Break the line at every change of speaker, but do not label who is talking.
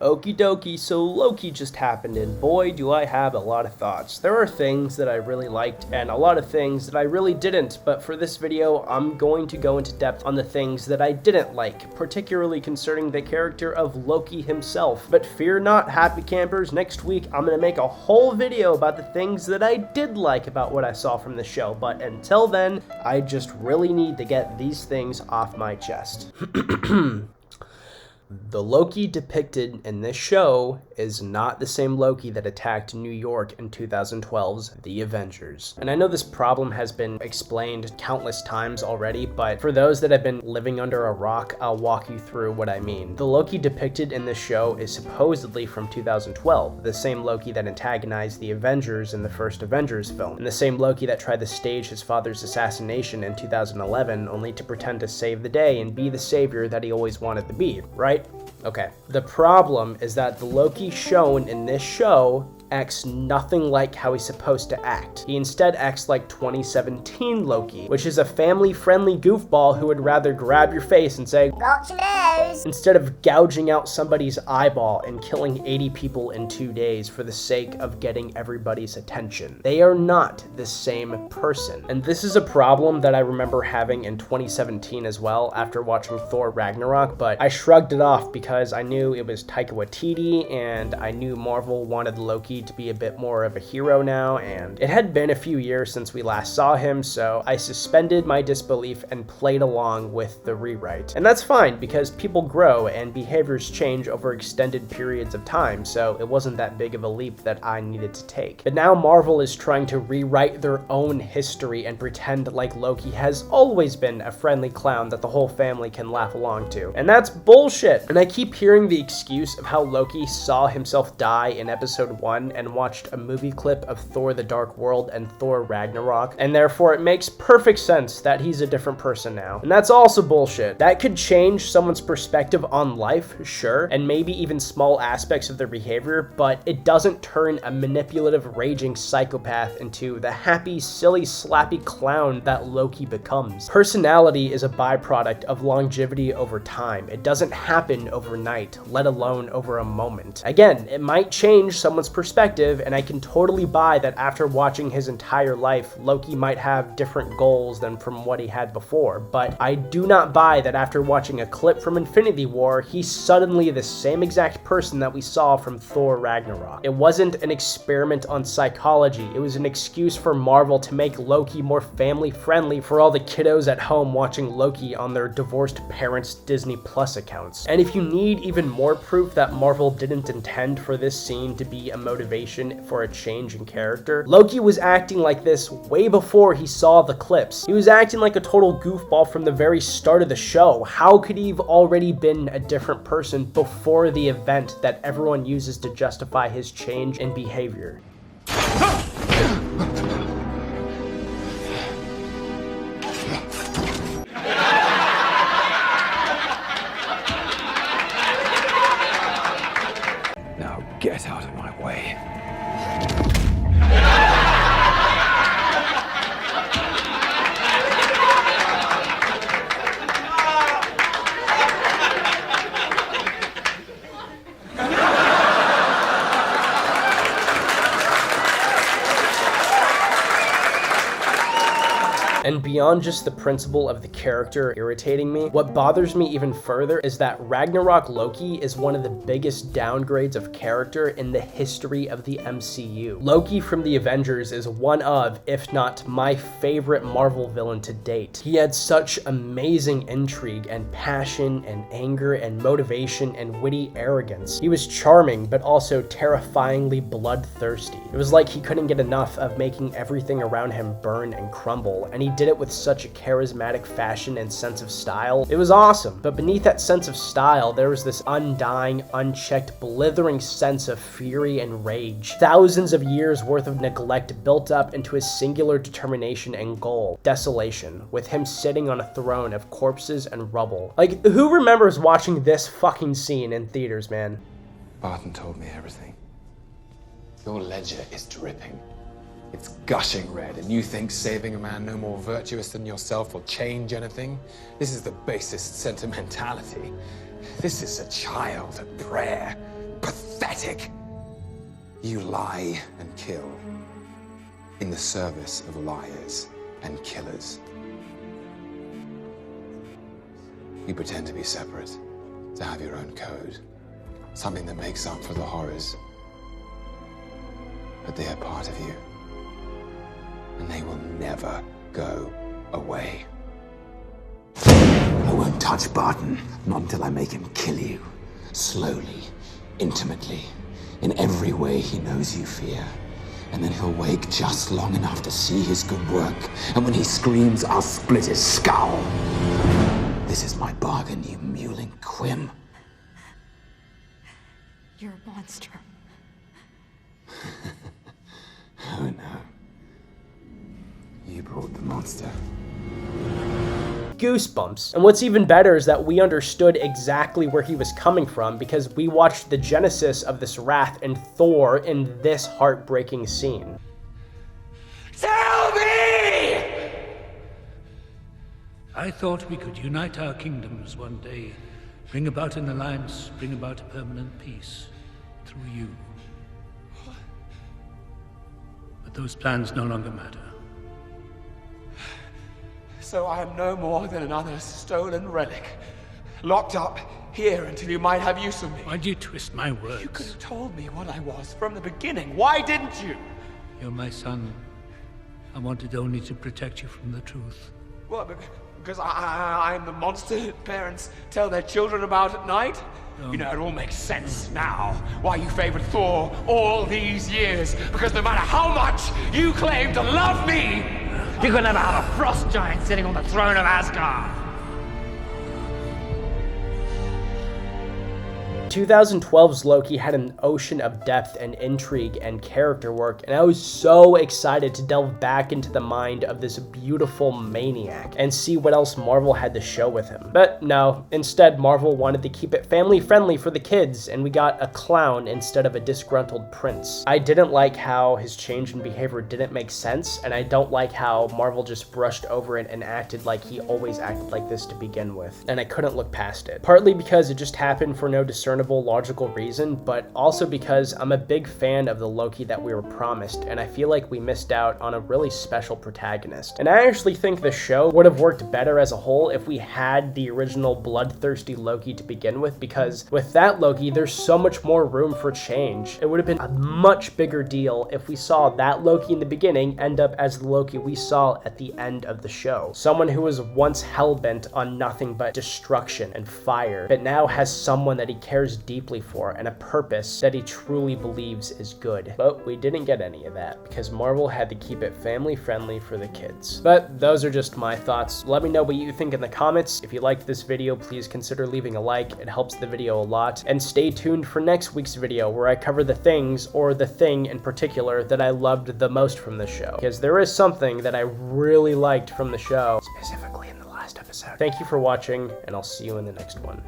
Okie dokie, so Loki just happened, and boy do I have a lot of thoughts. There are things that I really liked, and a lot of things that I really didn't, but for this video, I'm going to go into depth on the things that I didn't like, particularly concerning the character of Loki himself. But fear not, happy campers, next week I'm going to make a whole video about the things that I did like about what I saw from the show, but until then, I just really need to get these things off my chest. The Loki depicted in this show is not the same Loki that attacked New York in 2012's The Avengers. And I know this problem has been explained countless times already, but for those that have been living under a rock, I'll walk you through what I mean. The Loki depicted in this show is supposedly from 2012, the same Loki that antagonized the Avengers in the first Avengers film, and the same Loki that tried to stage his father's assassination in 2011 only to pretend to save the day and be the savior that he always wanted to be, right? Okay. The problem is that the Loki shown in this show acts nothing like how he's supposed to act. He instead acts like 2017 Loki, which is a family-friendly goofball who would rather grab your face and say, "Got your nose," instead of gouging out somebody's eyeball and killing 80 people in 2 days for the sake of getting everybody's attention. They are not the same person. And this is a problem that I remember having in 2017 as well after watching Thor Ragnarok, but I shrugged it off because I knew it was Taika Waititi and I knew Marvel wanted Loki to be a bit more of a hero now, and it had been a few years since we last saw him, so I suspended my disbelief and played along with the rewrite. And that's fine because people grow and behaviors change over extended periods of time, so it wasn't that big of a leap that I needed to take. But now Marvel is trying to rewrite their own history and pretend like Loki has always been a friendly clown that the whole family can laugh along to. And that's bullshit. And I keep hearing the excuse of how Loki saw himself die in episode 1 and watched a movie clip of Thor the Dark World and Thor Ragnarok, and therefore it makes perfect sense that he's a different person now. And that's also bullshit. That could change someone's perspective on life, sure, and maybe even small aspects of their behavior, but it doesn't turn a manipulative, raging psychopath into the happy, silly, slappy clown that Loki becomes. Personality is a byproduct of longevity over time. It doesn't happen overnight, let alone over a moment. Again, it might change someone's perspective, and I can totally buy that after watching his entire life, Loki might have different goals than from what he had before, but I do not buy that after watching a clip from Infinity War, he's suddenly the same exact person that we saw from Thor Ragnarok. It wasn't an experiment on psychology, it was an excuse for Marvel to make Loki more family-friendly for all the kiddos at home watching Loki on their divorced parents' Disney Plus accounts. And if you need even more proof that Marvel didn't intend for this scene to be a motivation for a change in character, Loki was acting like this way before he saw the clips. He was acting like a total goofball from the very start of the show. How could he have already been a different person before the event that everyone uses to justify his change in behavior?
Now get out of my way.
And beyond just the principle of the character irritating me, what bothers me even further is that Ragnarok Loki is one of the biggest downgrades of character in the history of the MCU. Loki from the Avengers is one of, if not my favorite Marvel villain to date. He had such amazing intrigue and passion and anger and motivation and witty arrogance. He was charming, but also terrifyingly bloodthirsty. It was like he couldn't get enough of making everything around him burn and crumble, and he did it with such a charismatic fashion and sense of style. It was awesome, but beneath that sense of style, there was this undying, unchecked, blithering sense of fury and rage. Thousands of years worth of neglect built up into his singular determination and goal, desolation, with him sitting on a throne of corpses and rubble. Like, who remembers watching this fucking scene in theaters, man?
Barton told me everything. Your ledger is dripping. It's gushing red, and you think saving a man no more virtuous than yourself will change anything? This is the basest sentimentality. This is a child at prayer. pathetic. You lie and kill in the service of liars and killers. You pretend to be separate, to have your own code, something that makes up for the horrors. But they are part of you, and they will never go away. I won't touch Barton, not until I make him kill you. Slowly, intimately, in every way he knows you fear. And then he'll wake just long enough to see his good work. And when he screams, I'll split his skull. This is my bargain, you mewling quim.
You're a monster.
Oh no. You brought the monster.
Goosebumps. And what's even better is that we understood exactly where he was coming from because we watched the genesis of this wrath in Thor in this heartbreaking scene.
Tell me!
I thought we could unite our kingdoms one day, bring about an alliance, bring about a permanent peace through you. But those plans no longer matter.
So I am no more than another stolen relic, locked up here until you might have use of me.
Why'd you twist my words?
You could have told me what I was from the beginning. Why didn't you?
You're my son. I wanted only to protect you from the truth.
Well, because I'm the monster parents tell their children about at night? You know, it all makes sense now why you favored Thor all these years. Because no matter how much you claim to love me, you could never have a frost giant sitting on the throne of Asgard.
2012's Loki had an ocean of depth and intrigue and character work, and I was so excited to delve back into the mind of this beautiful maniac and see what else Marvel had to show with him. But no, instead Marvel wanted to keep it family friendly for the kids, and we got a clown instead of a disgruntled prince. I didn't like how his change in behavior didn't make sense, and I don't like how Marvel just brushed over it and acted like he always acted like this to begin with, and I couldn't look past it. Partly because it just happened for no discernible logical reason, but also because I'm a big fan of the Loki that we were promised, and I feel like we missed out on a really special protagonist. And I actually think the show would have worked better as a whole if we had the original bloodthirsty Loki to begin with, because with that Loki, there's so much more room for change. It would have been a much bigger deal if we saw that Loki in the beginning end up as the Loki we saw at the end of the show. Someone who was once hell-bent on nothing but destruction and fire, but now has someone that he cares deeply for and a purpose that he truly believes is good. But we didn't get any of that because Marvel had to keep it family friendly for the kids. But those are just my thoughts. Let me know what you think in the comments. If you liked this video, please consider leaving a like. It helps the video a lot. And stay tuned for next week's video where I cover the things, or the thing in particular, that I loved the most from the show. Because there is something that I really liked from the show, specifically in the last episode. Thank you for watching, and I'll see you in the next one.